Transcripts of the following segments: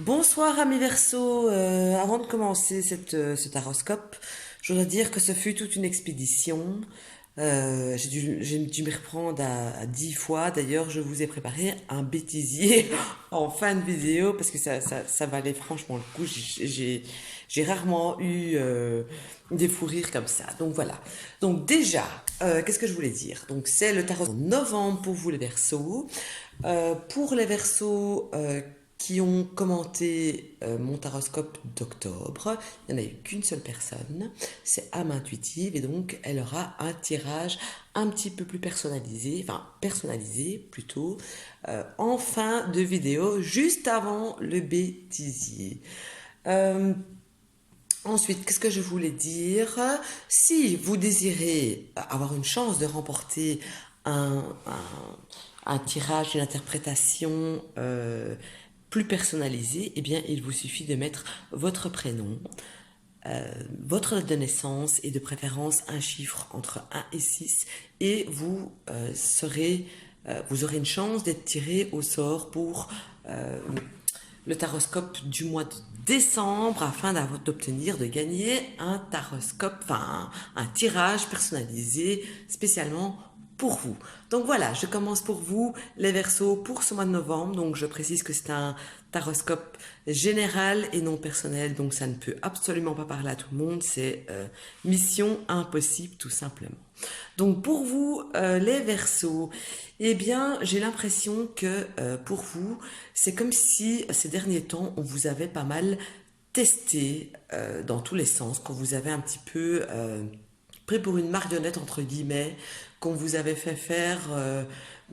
Bonsoir amis Verseau, avant de commencer ce taroscope, je dois dire que ce fut toute une expédition. J'ai dû m'y reprendre à 10 fois. D'ailleurs, je vous ai préparé un bêtisier en fin de vidéo parce que ça valait franchement le coup. J'ai rarement eu des fous rires comme ça. Donc voilà. Donc déjà, qu'est-ce que je voulais dire? Donc c'est le tarot de novembre pour vous les Verseaux. Pour les Verseaux qui ont commenté mon taroscope d'octobre, il n'y en a eu qu'une seule personne, c'est âme intuitive, et donc elle aura un tirage un petit peu plus personnalisé, enfin personnalisé plutôt, en fin de vidéo, juste avant le bêtisier. Euh, Ensuite, qu'est-ce que je voulais dire? Si vous désirez avoir une chance de remporter un tirage, une interprétation plus personnalisée, eh bien, il vous suffit de mettre votre prénom, votre date de naissance et de préférence un chiffre entre 1 et 6 et vous aurez une chance d'être tiré au sort pour le taroscope du mois de décembre afin d'obtenir, de gagner un taroscope, enfin un tirage personnalisé spécialement pour vous. Donc voilà, je commence pour vous les Verseaux pour ce mois de novembre. Donc je précise que c'est un taroscope général et non personnel, donc ça ne peut absolument pas parler à tout le monde. C'est mission impossible tout simplement. Donc pour vous, les Verseaux, eh bien, j'ai l'impression que pour vous, c'est comme si ces derniers temps, on vous avait pas mal testé dans tous les sens, qu'on vous avait un petit peu pris pour une marionnette, entre guillemets, qu'on vous avait fait faire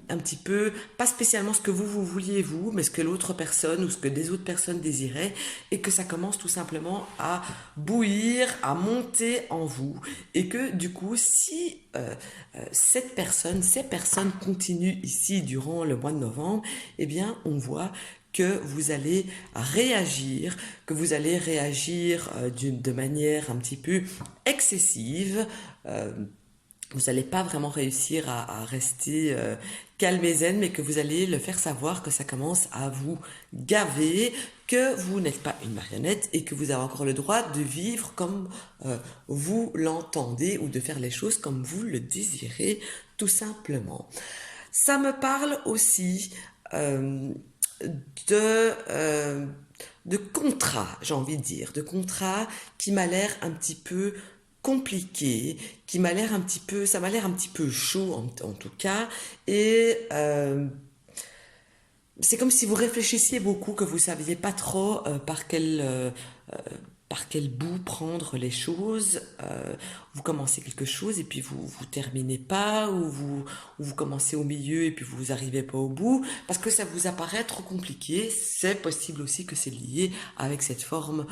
un petit peu, pas spécialement ce que vous vouliez vous, mais ce que l'autre personne ou ce que des autres personnes désiraient, et que ça commence tout simplement à bouillir, à monter en vous, et que du coup, si ces personnes continuent ici durant le mois de novembre, eh bien, on voit que vous allez réagir, de manière un petit peu excessive. Vous n'allez pas vraiment réussir à rester calme et zen, mais que vous allez le faire savoir que ça commence à vous gaver, que vous n'êtes pas une marionnette et que vous avez encore le droit de vivre comme vous l'entendez ou de faire les choses comme vous le désirez, tout simplement. Ça me parle aussi euh, de, euh, de contrat, j'ai envie de dire, de contrat qui m'a l'air un petit peu compliqué, ça m'a l'air un petit peu chaud en tout cas, et c'est comme si vous réfléchissiez beaucoup, que vous saviez pas trop par quel bout prendre les choses. Vous commencez quelque chose et puis vous terminez pas, ou vous commencez au milieu et puis vous arrivez pas au bout, parce que ça vous apparaît trop compliqué. C'est possible aussi que c'est lié avec cette forme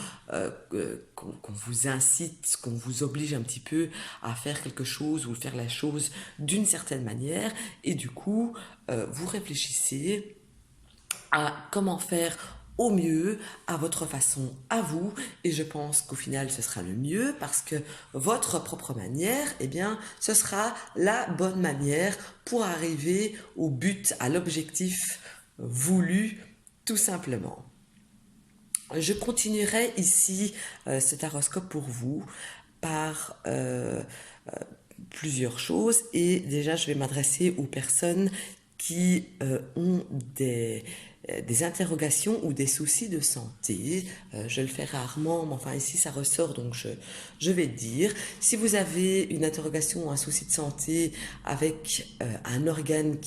qu'on vous incite, qu'on vous oblige un petit peu à faire quelque chose ou faire la chose d'une certaine manière, et du coup, vous réfléchissez à comment faire au mieux, à votre façon, à vous, et je pense qu'au final ce sera le mieux parce que votre propre manière, eh bien, ce sera la bonne manière pour arriver au but, à l'objectif voulu, tout simplement. Je continuerai ici cet horoscope pour vous par plusieurs choses, et déjà je vais m'adresser aux personnes qui ont des interrogations ou des soucis de santé. Je le fais rarement, mais enfin ici ça ressort, donc je vais dire. Si vous avez une interrogation ou un souci de santé avec un organe ou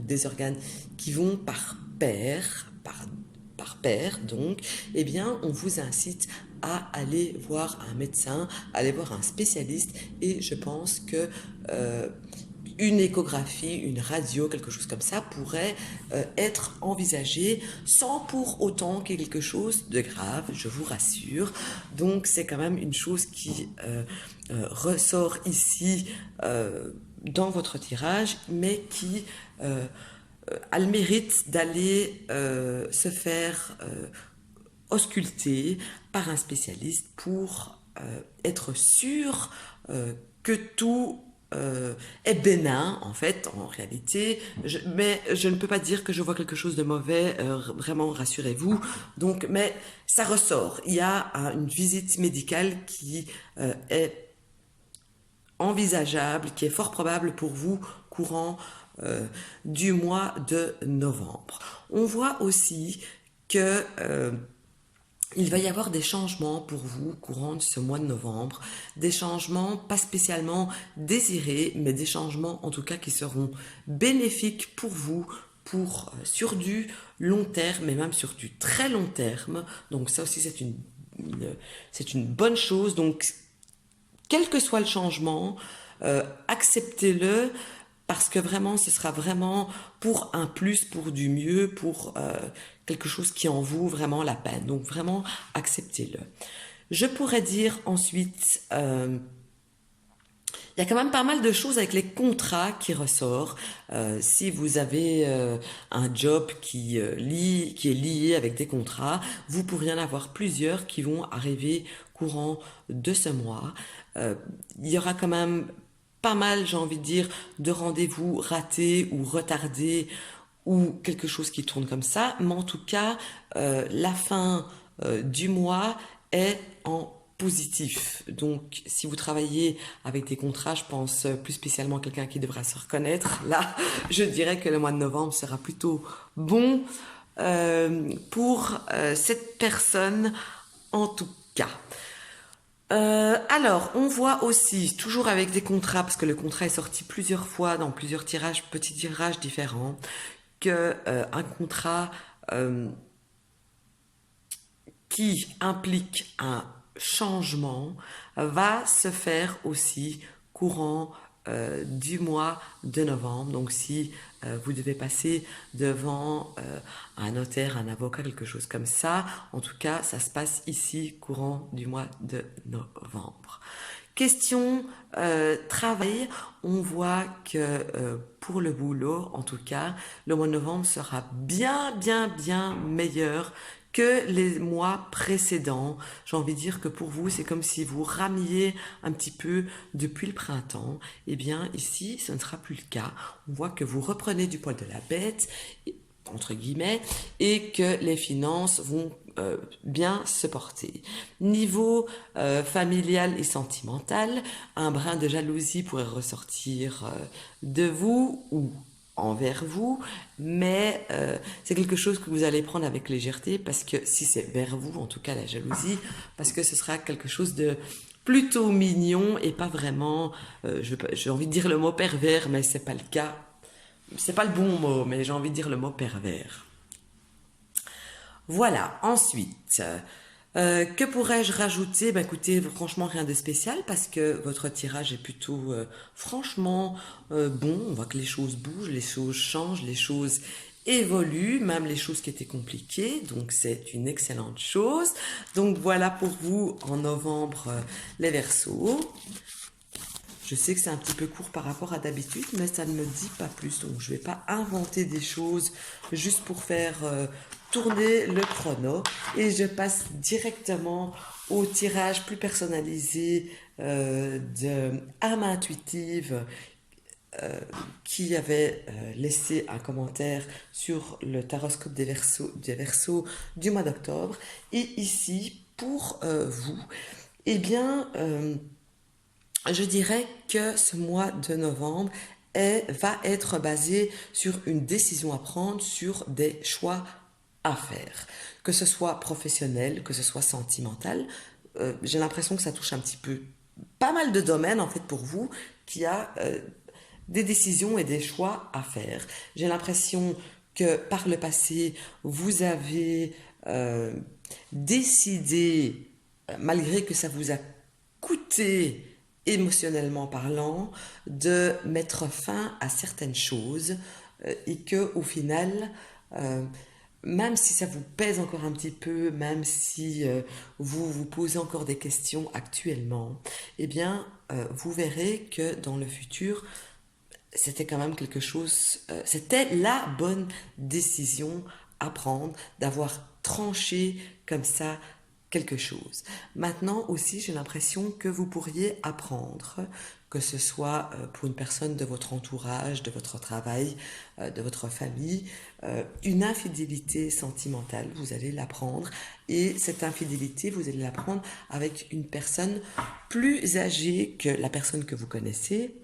des organes qui vont par paire, donc, eh bien, on vous incite à aller voir un médecin, aller voir un spécialiste, et je pense que une échographie, une radio, quelque chose comme ça pourrait être envisagé sans pour autant qu'il y ait quelque chose de grave, je vous rassure. Donc c'est quand même une chose qui ressort ici dans votre tirage, mais qui a le mérite d'aller se faire ausculter par un spécialiste pour être sûr que tout est bénin, en fait, en réalité. Mais je ne peux pas dire que je vois quelque chose de mauvais, vraiment, rassurez-vous. Donc, mais ça ressort. Il y a une visite médicale qui est envisageable, qui est fort probable pour vous courant du mois de novembre. On voit aussi que il va y avoir des changements pour vous courant de ce mois de novembre, des changements pas spécialement désirés, mais des changements en tout cas qui seront bénéfiques pour vous pour sur du long terme et même sur du très long terme. Donc ça aussi c'est une bonne chose. Donc quel que soit le changement, acceptez-le parce que vraiment, ce sera vraiment pour un plus, pour du mieux, pour quelque chose qui en vaut vraiment la peine. Donc vraiment, acceptez-le. Je pourrais dire ensuite, il y a quand même pas mal de choses avec les contrats qui ressortent. Si vous avez un job qui est lié avec des contrats, vous pourriez en avoir plusieurs qui vont arriver courant de ce mois. Il y aura quand même pas mal, j'ai envie de dire, de rendez-vous ratés ou retardés ou quelque chose qui tourne comme ça. Mais en tout cas, la fin du mois est en positif. Donc, si vous travaillez avec des contrats, je pense plus spécialement à quelqu'un qui devra se reconnaître. Là, je dirais que le mois de novembre sera plutôt bon pour cette personne en tout cas. Alors, on voit aussi, toujours avec des contrats, parce que le contrat est sorti plusieurs fois dans plusieurs tirages, petits tirages différents, que un contrat qui implique un changement va se faire aussi courant du mois de novembre. Donc si vous devez passer devant un notaire, un avocat, quelque chose comme ça, en tout cas, ça se passe ici courant du mois de novembre. Question travail, on voit que pour le boulot, en tout cas, le mois de novembre sera bien meilleur que les mois précédents. J'ai envie de dire que pour vous, c'est comme si vous ramiez un petit peu depuis le printemps. Eh bien, ici, ce ne sera plus le cas. On voit que vous reprenez du poil de la bête, entre guillemets, et que les finances vont bien se porter. Niveau familial et sentimental, un brin de jalousie pourrait ressortir de vous ou envers vous, mais c'est quelque chose que vous allez prendre avec légèreté parce que si c'est vers vous, en tout cas la jalousie, parce que ce sera quelque chose de plutôt mignon et pas vraiment, j'ai envie de dire le mot pervers, mais c'est pas le cas. C'est pas le bon mot, mais j'ai envie de dire le mot pervers. Voilà, ensuite, que pourrais-je rajouter? Ben écoutez, franchement rien de spécial parce que votre tirage est plutôt franchement bon. On voit que les choses bougent, les choses changent, les choses évoluent, même les choses qui étaient compliquées. Donc c'est une excellente chose. Donc voilà pour vous en novembre les Verseaux. Je sais que c'est un petit peu court par rapport à d'habitude, mais ça ne me dit pas plus. Donc, je ne vais pas inventer des choses juste pour faire tourner le chrono. Et je passe directement au tirage plus personnalisé de Âme Intuitive qui avait laissé un commentaire sur le taroscope des Verseaux du mois d'octobre. Et ici, pour vous, eh bien... je dirais que ce mois de novembre va être basé sur une décision à prendre, sur des choix à faire. Que ce soit professionnel, que ce soit sentimental. J'ai l'impression que ça touche un petit peu pas mal de domaines en fait pour vous, qui a des décisions et des choix à faire. J'ai l'impression que par le passé, vous avez décidé, malgré que ça vous a coûté émotionnellement parlant, de mettre fin à certaines choses et que au final, euh, même si ça vous pèse encore un petit peu, même si vous vous posez encore des questions actuellement, eh bien, vous verrez que dans le futur, c'était quand même quelque chose, c'était la bonne décision à prendre, d'avoir tranché comme ça quelque chose. Maintenant aussi, j'ai l'impression que vous pourriez apprendre, que ce soit pour une personne de votre entourage, de votre travail, de votre famille, une infidélité sentimentale, vous allez l'apprendre. Et cette infidélité, vous allez l'apprendre avec une personne plus âgée que la personne que vous connaissez.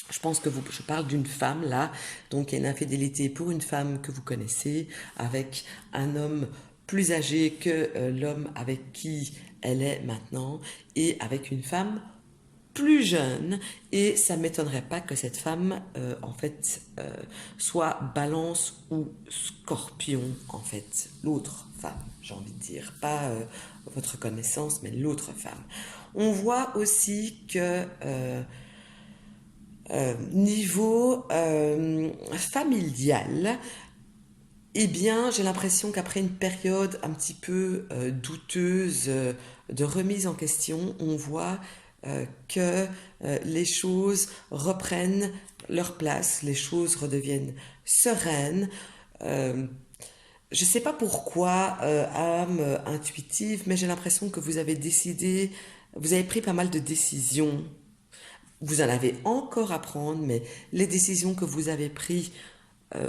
Je pense que je parle d'une femme là, donc il y a une infidélité pour une femme que vous connaissez, avec un homme plus âgé que l'homme avec qui elle est maintenant, et avec une femme plus jeune, et ça m'étonnerait pas que cette femme, en fait, soit Balance ou Scorpion, en fait, l'autre femme, j'ai envie de dire, pas votre connaissance, mais l'autre femme. On voit aussi que niveau familial, eh bien, j'ai l'impression qu'après une période un petit peu douteuse de remise en question, on voit que les choses reprennent leur place, les choses redeviennent sereines. Je ne sais pas pourquoi, âme intuitive, mais j'ai l'impression que vous avez décidé, vous avez pris pas mal de décisions. Vous en avez encore à prendre, mais les décisions que vous avez prises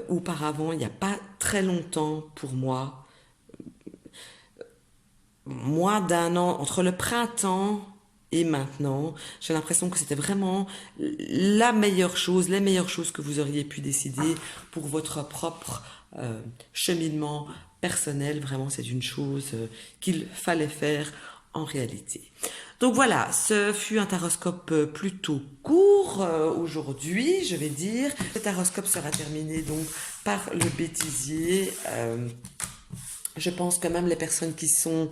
auparavant, il n'y a pas très longtemps pour moi, moins d'un an, entre le printemps et maintenant, j'ai l'impression que c'était vraiment la meilleure chose, les meilleures choses que vous auriez pu décider pour votre propre cheminement personnel. Vraiment, c'est une chose qu'il fallait faire en réalité. Donc voilà, ce fut un taroscope plutôt court aujourd'hui, je vais dire. Le taroscope sera terminé donc par le bêtisier. Je pense que même les personnes qui sont,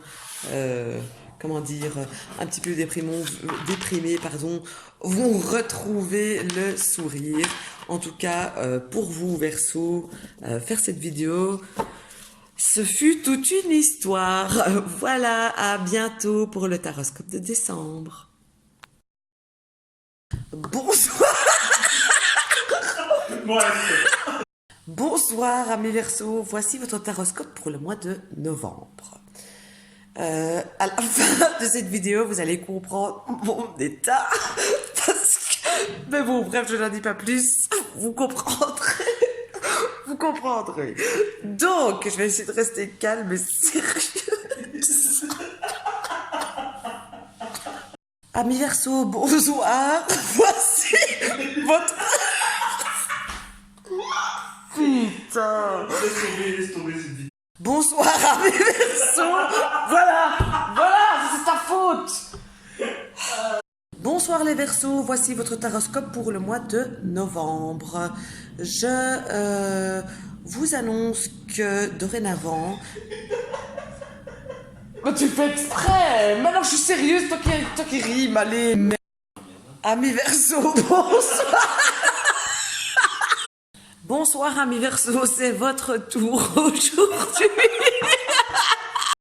comment dire, un petit peu déprimées, pardon, vont retrouver le sourire. En tout cas, pour vous, Verseau, faire cette vidéo, ce fut toute une histoire. Voilà, à bientôt pour le taroscope de décembre. Bonsoir. Bonsoir, amis Verseaux. Voici votre taroscope pour le mois de novembre. À la fin de cette vidéo, vous allez comprendre mon état. Mais bon, bref, je n'en dis pas plus. Vous comprendrez. Vous comprendrez. Donc, je vais essayer de rester calme et sérieuse. Amis Verseaux, bonsoir. Voici votre... Putain. Laisse tomber cette vidéo. Bonsoir, amis Verseaux. Voilà, c'est ta faute. Bonsoir les Verseaux, voici votre taroscope pour le mois de novembre. Je vous annonce que dorénavant... Mais tu fais exprès. Maintenant je suis sérieuse, toi qui rime, allez. Amis Verseaux, bonsoir. Bonsoir amis Verseaux, c'est votre tour aujourd'hui.